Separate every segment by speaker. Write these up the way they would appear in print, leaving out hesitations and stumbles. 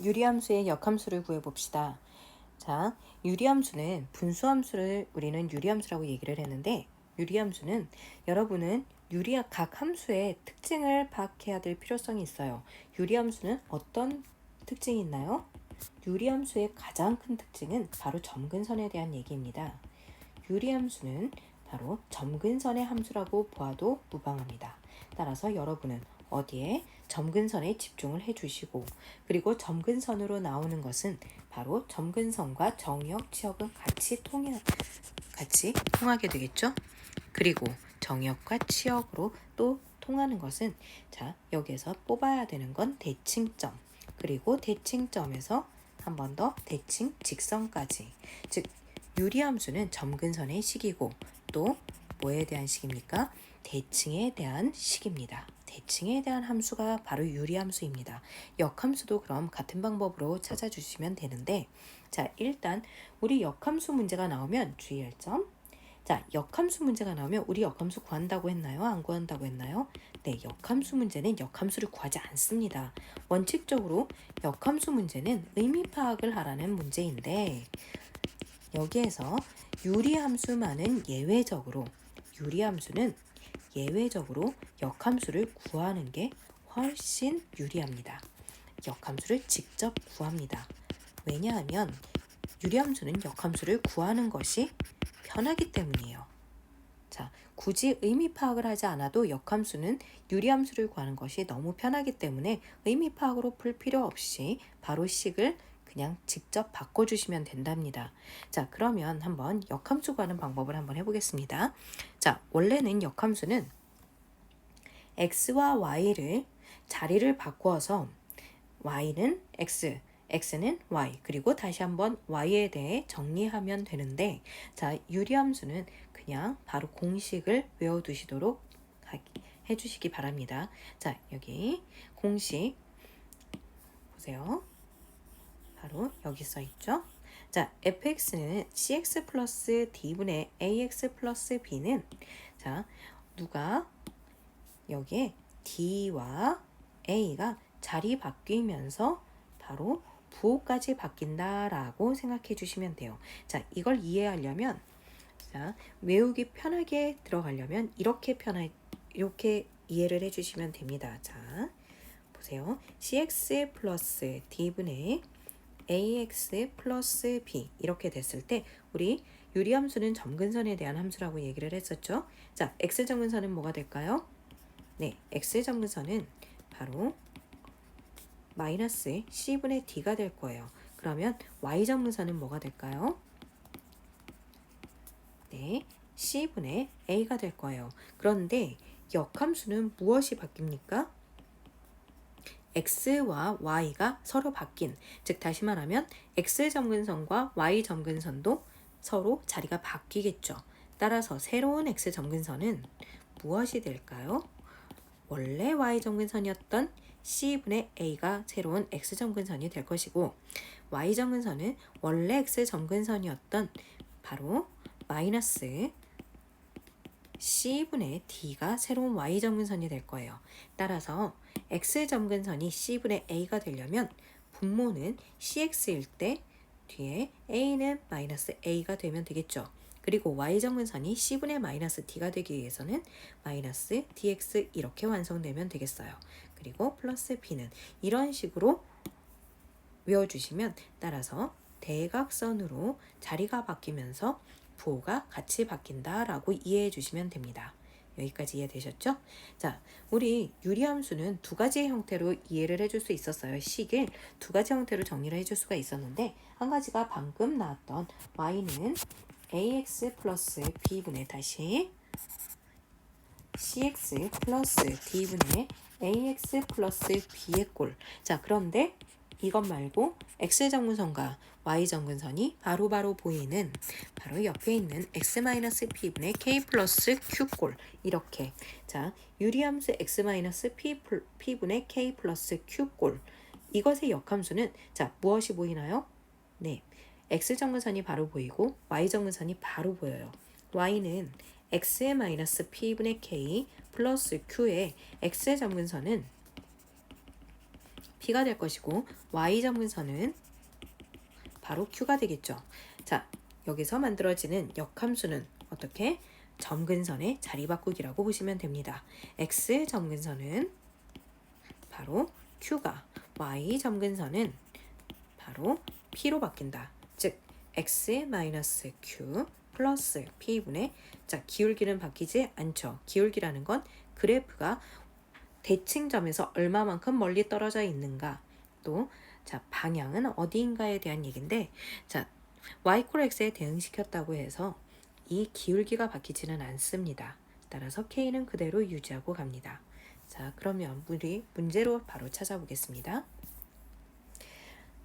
Speaker 1: 유리함수의 역함수를 구해봅시다. 자, 유리함수는 분수함수를 우리는 유리함수라고 얘기를 했는데, 유리함수는 여러분은 각 함수의 특징을 파악해야 될 필요성이 있어요. 유리함수는 어떤 특징이 있나요? 유리함수의 가장 큰 특징은 바로 점근선에 대한 얘기입니다. 유리함수는 바로 점근선의 함수라고 보아도 무방합니다. 따라서 여러분은 어디에 점근선에 집중을 해주시고, 그리고 점근선으로 나오는 것은 바로 점근선과 정역, 치역은 같이 통하게 되겠죠. 그리고 정역과 치역으로 또 통하는 것은, 자, 여기에서 뽑아야 되는 건 대칭점, 그리고 대칭점에서 한 번 더 대칭 직선까지. 즉 유리함수는 점근선의 식이고, 또 뭐에 대한 식입니까? 대칭에 대한 식입니다. 대칭에 대한 함수가 바로 유리함수입니다. 역함수도 그럼 같은 방법으로 찾아주시면 되는데, 자, 일단 우리 역함수 문제가 나오면 주의할 점. 자, 역함수 문제가 나오면 우리 역함수 구한다고 했나요? 안 구한다고 했나요? 네, 역함수 문제는 역함수를 구하지 않습니다. 원칙적으로 역함수 문제는 의미 파악을 하라는 문제인데, 여기에서 유리함수만은 유리함수는 예외적으로 역함수를 구하는 게 훨씬 유리합니다. 역함수를 직접 구합니다. 왜냐하면 유리함수는 역함수를 구하는 것이 편하기 때문이에요. 자, 굳이 의미 파악을 하지 않아도 역함수는 유리함수를 구하는 것이 너무 편하기 때문에 의미 파악으로 풀 필요 없이 바로 식을 그냥 직접 바꿔주시면 된답니다. 자, 그러면 한번 역함수 구하는 방법을 한번 해보겠습니다. 자, 원래는 역함수는 x와 y를 자리를 바꾸어서 y는 x, x는 y, 그리고 다시 한번 y에 대해 정리하면 되는데, 자, 유리함수는 그냥 바로 공식을 외워두시도록 해주시기 바랍니다. 자, 여기 공식 보세요. 바로 여기 써있죠. 자, fx는 cx 플러스 d분의 ax 플러스 b는, 자, 누가 여기에 d와 a가 자리 바뀌면서 바로 부호까지 바뀐다라고 생각해 주시면 돼요. 자, 이걸 이해하려면, 자, 외우기 편하게 들어가려면 이렇게 이해를 해주시면 됩니다. 자, 보세요. cx 플러스 d분의 ax 플러스 b 이렇게 됐을 때 우리 유리함수는 점근선에 대한 함수라고 얘기를 했었죠. 자, x점근선은 뭐가 될까요? 네, x점근선은 바로 마이너스 c분의 d가 될 거예요. 그러면 y점근선은 뭐가 될까요? 네, c분의 a가 될 거예요. 그런데 역함수는 무엇이 바뀝니까? x와 y가 서로 바뀐, 즉 다시 말하면 x점근선과 y점근선도 서로 자리가 바뀌겠죠. 따라서 새로운 x점근선은 무엇이 될까요? 원래 y점근선이었던 c분의 a가 새로운 x점근선이 될 것이고, y점근선은 원래 x점근선이었던 바로 마이너스 c분의 d가 새로운 y점근선이 될 거예요. 따라서 x점근선이 c분의 a가 되려면 분모는 cx일 때 뒤에 a는 마이너스 a가 되면 되겠죠. 그리고 y점근선이 c분의 마이너스 d가 되기 위해서는 마이너스 dx 이렇게 완성되면 되겠어요. 그리고 플러스 b는 이런 식으로 외워주시면, 따라서 대각선으로 자리가 바뀌면서 부호가 같이 바뀐다라고 이해해 주시면 됩니다. 여기까지 이해되셨죠? 자, 우리 유리함수는 두 가지 형태로 이해를 해줄 수 있었어요. 식을 두 가지 형태로 정리를 해줄 수가 있었는데, 한 가지가 방금 나왔던 y는 ax 플러스 b분의 다시 cx 플러스 d분의 ax 플러스 b의 꼴. 자, 그런데 이것 말고 x점근선과 y점근선이 바로바로 보이는 바로 옆에 있는 x-p분의 k 플러스 q꼴. 이렇게, 자, 유리함수 x-p분의 k 플러스 q꼴, 이것의 역함수는, 자, 무엇이 보이나요? 네, x점근선이 바로 보이고 y점근선이 바로 보여요. y는 x-p분의 k 플러스 q의 x점근선은 P가 될 것이고 Y 점근선은 바로 Q가 되겠죠. 자, 여기서 만들어지는 역함수는 어떻게? 점근선의 자리 바꾸기라고 보시면 됩니다. X 점근선은 바로 Q가, Y 점근선은 바로 P로 바뀐다. 즉 X-Q 플러스 P분의, 자, 기울기는 바뀌지 않죠. 기울기라는 건 그래프가 대칭점에서 얼마만큼 멀리 떨어져 있는가, 또 자, 방향은 어디인가에 대한 얘기인데, 자, y x에 대응시켰다고 해서 이 기울기가 바뀌지는 않습니다. 따라서 k는 그대로 유지하고 갑니다. 자, 그러면 우리 문제로 바로 찾아보겠습니다.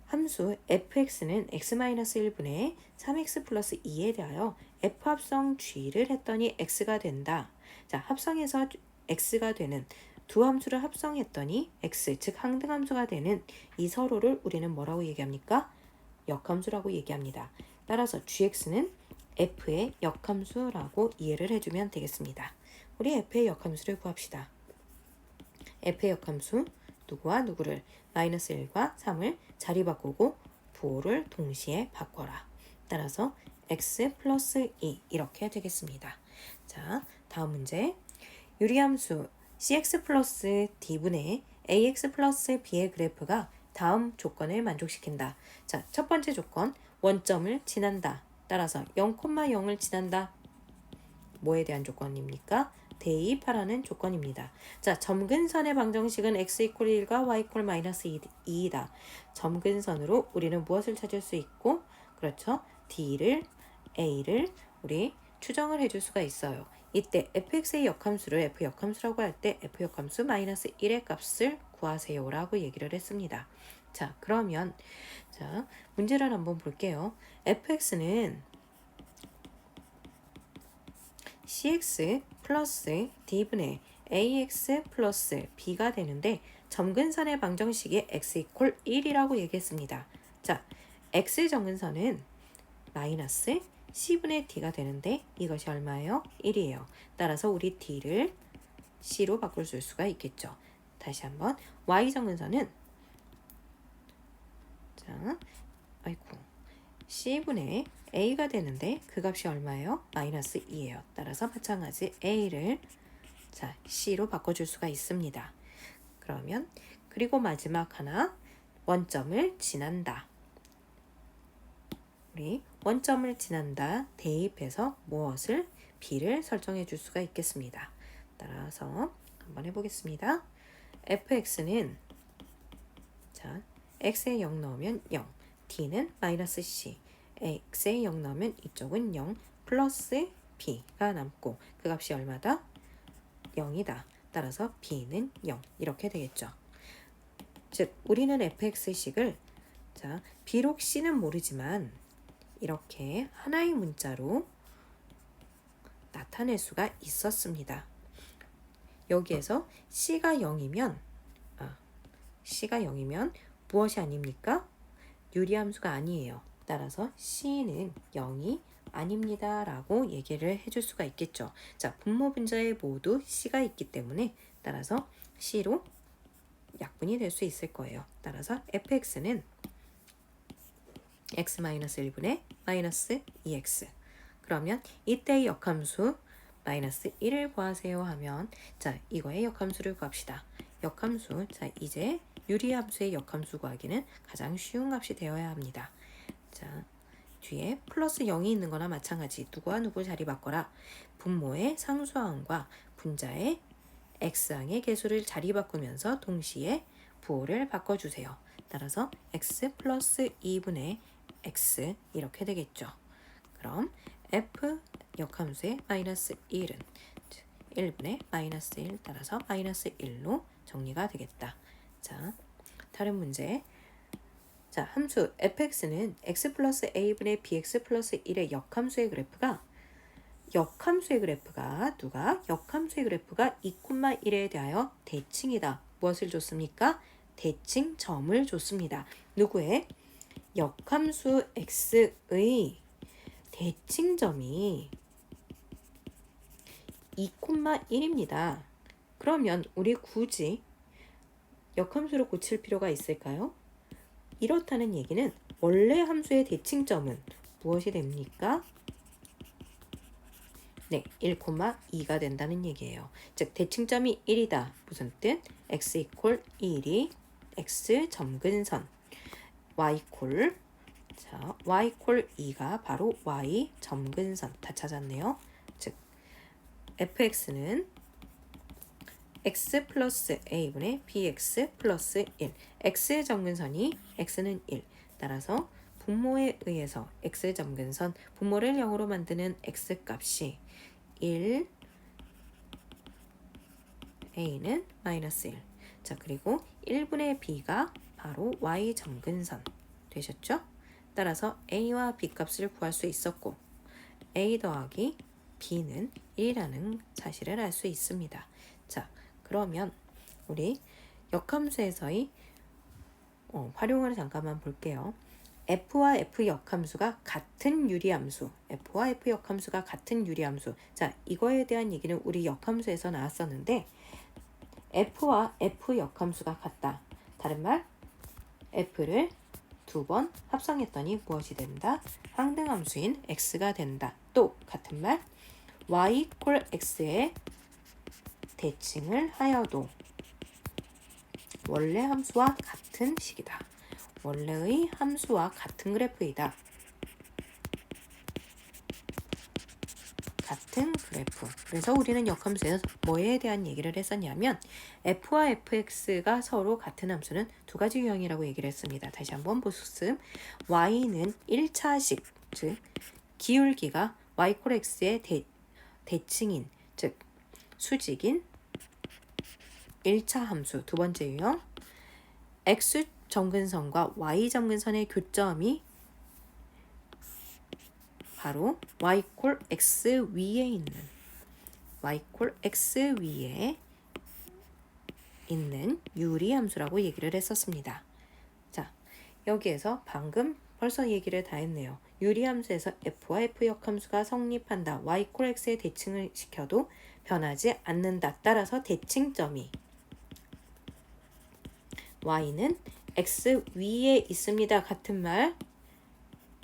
Speaker 1: 함수 fx는 x-1분의 3x 플러스 2에 대하여 f 합성 g를 했더니 x가 된다. 자, 합성해서 x가 되는 두 함수를 합성했더니 x, 즉 항등함수가 되는 이 서로를 우리는 뭐라고 얘기합니까? 역함수라고 얘기합니다. 따라서 gx는 f의 역함수라고 이해를 해주면 되겠습니다. 우리 f의 역함수를 구합시다. f의 역함수 누구와 누구를, 마이너스 1과 3을 자리 바꾸고 부호를 동시에 바꿔라. 따라서 x 플러스 2 이렇게 되겠습니다. 자, 다음 문제. 유리함수 cx 플러스 d분의 ax 플러스 b의 그래프가 다음 조건을 만족시킨다. 자, 첫 번째 조건, 원점을 지난다. 따라서 0,0을 지난다. 뭐에 대한 조건입니까? 대입하라는 조건입니다. 자, 점근선의 방정식은 x 이퀄 1과 y 이퀄 마이너스 2이다. 점근선으로 우리는 무엇을 찾을 수 있고, 그렇죠? d를, a를 우리 추정을 해줄 수가 있어요. 이때 fx의 역함수를 f 역함수라고 할 때 f 역함수 마이너스 1의 값을 구하세요 라고 얘기를 했습니다. 자, 그러면 자, 문제를 한번 볼게요. fx는 cx 플러스 d분의 ax 플러스 b가 되는데 점근선의 방정식이 x 이퀄 1이라고 얘기했습니다. 자, x 점근선은 마이너스 c분의 d가 되는데 이것이 얼마예요? 1이에요. 따라서 우리 d를 c로 바꿀 수가 있겠죠. 다시 한번 y 점근선은 자, c분의 a가 되는데 그 값이 얼마예요? 마이너스 2예요. 따라서 마찬가지 a를 자, c로 바꿔줄 수가 있습니다. 그러면 그리고 마지막 하나, 원점을 지난다. 우리 원점을 지난다 대입해서 무엇을? b를 설정해 줄 수가 있겠습니다. 따라서 한번 해보겠습니다. fx는 자, x에 0 넣으면 0, d는 마이너스 c, x에 0 넣으면 이쪽은 0 플러스 b가 남고 그 값이 얼마다? 0이다. 따라서 b는 0 이렇게 되겠죠. 즉 우리는 fx식을 자, 비록 c는 모르지만 이렇게 하나의 문자로 나타낼 수가 있었습니다. 여기에서 c가 0이면 c가 0이면 무엇이 아닙니까? 유리함수가 아니에요. 따라서 c는 0이 아닙니다 라고 얘기를 해줄 수가 있겠죠. 자, 분모 분자에 모두 c가 있기 때문에 따라서 c로 약분이 될 수 있을 거예요. 따라서 fx는 x-1분의 마이너스 2x. 그러면 이때의 역함수 마이너스 1을 구하세요 하면 자, 이거의 역함수를 구합시다. 역함수, 자, 이제 유리함수의 역함수 구하기는 가장 쉬운 값이 되어야 합니다. 자, 뒤에 플러스 0이 있는 거나 마찬가지 누구와 누구 자리 바꿔라. 분모의 상수항과 분자의 x항의 개수를 자리 바꾸면서 동시에 부호를 바꿔주세요. 따라서 x 플러스 2분의 x 이렇게 되겠죠. 그럼 f 역함수의 마이너스 1은 1분의 마이너스 1 따라서 마이너스 1로 정리가 되겠다. 자, 다른 문제. 자, 함수 fx는 x 플러스 a분의 bx 플러스 1의 역함수의 그래프가 누가? 역함수의 그래프가 2,1에 대하여 대칭이다. 무엇을 줬습니까? 대칭점을 줬습니다. 누구의? 역함수 x의 대칭점이 2,1입니다. 그러면 우리 굳이 역함수로 고칠 필요가 있을까요? 이렇다는 얘기는 원래 함수의 대칭점은 무엇이 됩니까? 네, 1,2가 된다는 얘기예요. 즉 대칭점이 1이다. 무슨 뜻? x 이퀄 1이 x 점근선 y 이퀄 y 이퀄 2가 바로 y 점근선 다 찾았네요. 즉 fx는 x 플러스 a분의 bx 플러스 1 x의 점근선이 x는 1 따라서 분모에 의해서 x 점근선 분모를 0으로 만드는 x 값이 1 a는 마이너스 1 자 그리고 1분의 b가 바로 y 점근선 되셨죠? 따라서 a와 b 값을 구할 수 있었고 a 더하기 b는 1이라는 사실을 알 수 있습니다. 자 그러면 우리 역함수에서의 활용을 잠깐만 볼게요. f와 f 역함수가 같은 유리함수 f와 f 역함수가 같은 유리함수 자 이거에 대한 얘기는 우리 역함수에서 나왔었는데 f와 f 역함수가 같다. 다른 말 f를 두 번 합성했더니 무엇이 된다? 항등함수인 x가 된다. 또 같은 말 y 이퀄 x의 대칭을 하여도 원래 함수와 같은 식이다. 원래의 함수와 같은 그래프이다. 같은 그래프. 그래서 우리는 역함수에서 뭐에 대한 얘기를 했었냐면 f와 fx가 서로 같은 함수는 두 가지 유형이라고 얘기를 했습니다. 다시 한번 보습. y는 1차식, 즉 기울기가 y 이퀄 x의 대칭인, 즉 수직인 1차 함수. 두 번째 유형 x 점근선과 y 점근선의 교점이 바로 y 이퀄 x 위에 있는 y 이퀄 x 위에 있는 유리함수라고 얘기를 했었습니다. 자, 여기에서 방금 벌써 얘기를 다 했네요. 유리함수에서 f와 f 역함수가 성립한다. y 이퀄 x의 대칭을 시켜도 변하지 않는다. 따라서 대칭점이 y는 x 위에 있습니다. 같은 말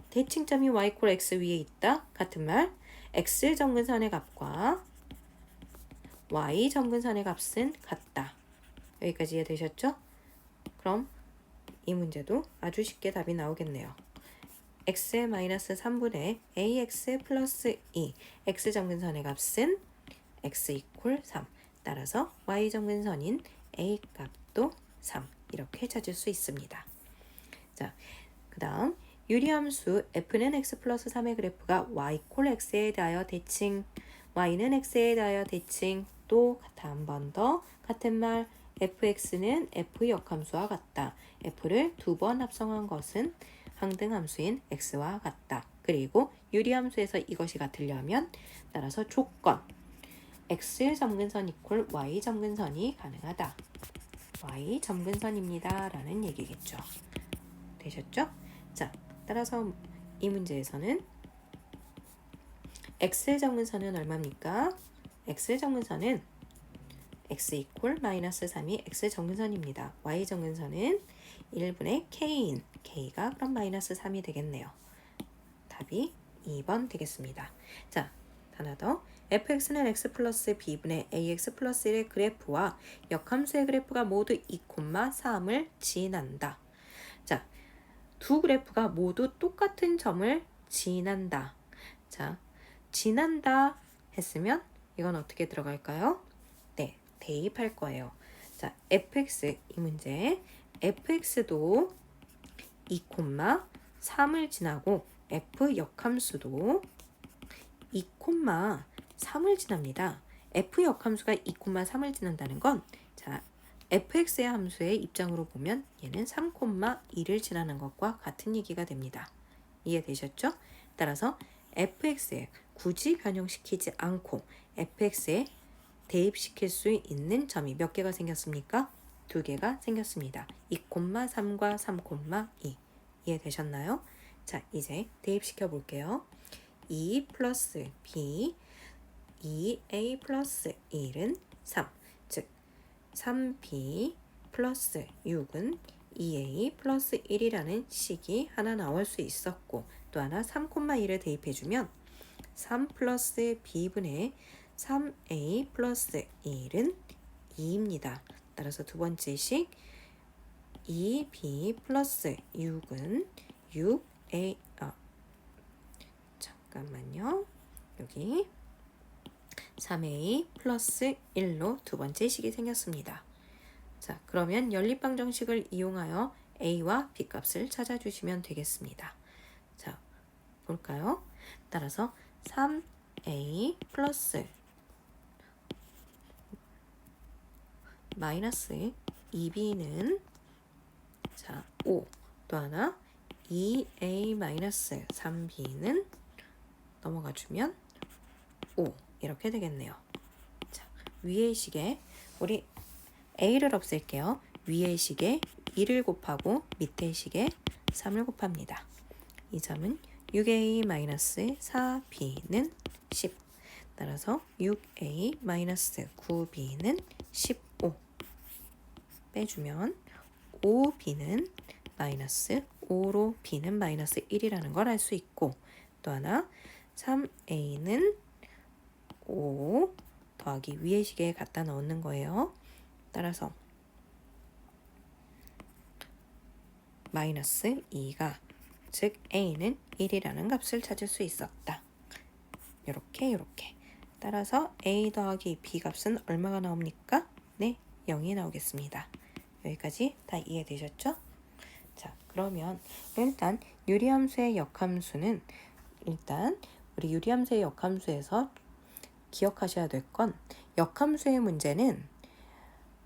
Speaker 1: 대칭점이 y 이퀄 x 위에 있다. 같은 말 x 점근선의 값과 y 점근선의 값은 같다. 여기까지 이해되셨죠? 그럼 이 문제도 아주 쉽게 답이 나오겠네요. x의 마이너스 3분의 ax 플러스 2 x 점근선의 값은 x 이퀄 3 따라서 y 점근선인 a 값도 3 이렇게 찾을 수 있습니다. 자, 그 다음 유리함수 f는 x 플러스 3의 그래프가 y 이퀄 x에 대하여 대칭 y는 x에 대하여 대칭 또 한 번 더 같은 말 fx는 f 역함수와 같다. f를 두 번 합성한 것은 항등함수인 x와 같다. 그리고 유리함수에서 이것이 같으려면 따라서 조건 x 점근선 이퀄 y 점근선이 가능하다. y 점근선입니다. 라는 얘기겠죠. 되셨죠? 자, 따라서 이 문제에서는 x의 점근선은 얼마입니까? x의 점근선은 x 이퀄 마이너스 3이 x 점근선입니다. y 점근선은 1분의 k인 k가 그럼 마이너스 3이 되겠네요. 답이 2번 되겠습니다. 자, 하나 더 fx는 x 플러스 b분의 ax 플러스 1의 그래프와 역함수의 그래프가 모두 2,3을 지난다. 자, 두 그래프가 모두 똑같은 점을 지난다. 자, 지난다 했으면 이건 어떻게 들어갈까요? 네, 대입할 거예요. 자, fx 이 문제 fx도 2,3을 지나고 f 역함수도 2,3을 지납니다. f 역함수가 2,3을 지난다는 건 자, fx의 함수의 입장으로 보면 얘는 3,2를 지나는 것과 같은 얘기가 됩니다. 이해되셨죠? 따라서 fx에 굳이 변형시키지 않고 fx에 대입시킬 수 있는 점이 몇 개가 생겼습니까? 두 개가 생겼습니다. 2,3과 3,2 이해되셨나요? 자, 이제 대입시켜 볼게요. 2 플러스 b 2a 플러스 1은 3 즉 3b 플러스 6은 2a 플러스 1이라는 식이 하나 나올 수 있었고, 또 하나 3,1을 대입해주면 3 플러스 b분의 3a 플러스 1은 2입니다. 따라서 두 번째 식 2b 플러스 6은 6a 잠깐만요. 여기 3a 플러스 1로 두 번째 식이 생겼습니다. 자, 그러면 연립방정식을 이용하여 a와 b 값을 찾아주시면 되겠습니다. 자, 볼까요? 따라서 3a 플러스 마이너스 2b는 자, 5. 또 하나 2a 마이너스 3b는 넘어가 주면 5 이렇게 되겠네요. 자, 위의 식에 우리 a를 없앨게요. 위의 식에 1을 곱하고 밑의 식에 3을 곱합니다. 이 점은 6a 마이너스 4b는 10. 따라서 6a 마이너스 9b는 15 빼주면 5b는 마이너스 5로 b는 마이너스 1이라는 걸 알 수 있고, 또 하나 3a는 5 더하기 위의 식에 갖다 넣는 거예요. 따라서 마이너스 2가 즉 a는 1이라는 값을 찾을 수 있었다. 요렇게 따라서 a 더하기 b 값은 얼마가 나옵니까? 네, 0이 나오겠습니다. 여기까지 다 이해되셨죠? 자, 그러면 일단 유리함수의 역함수는 일단 우리 유리함수의 역함수에서 기억하셔야 될 건 역함수의 문제는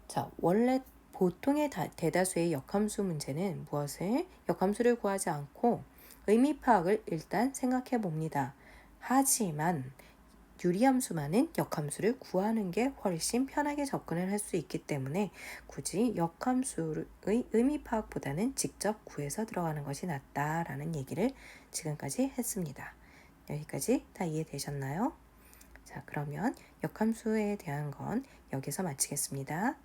Speaker 1: 자, 원래 보통의 대다수의 역함수 문제는 무엇을 역함수를 구하지 않고 의미 파악을 일단 생각해 봅니다. 하지만 유리함수만은 역함수를 구하는 게 훨씬 편하게 접근을 할 수 있기 때문에 굳이 역함수의 의미 파악보다는 직접 구해서 들어가는 것이 낫다라는 얘기를 지금까지 했습니다. 여기까지 다 이해되셨나요? 자, 그러면 역함수에 대한 건 여기서 마치겠습니다.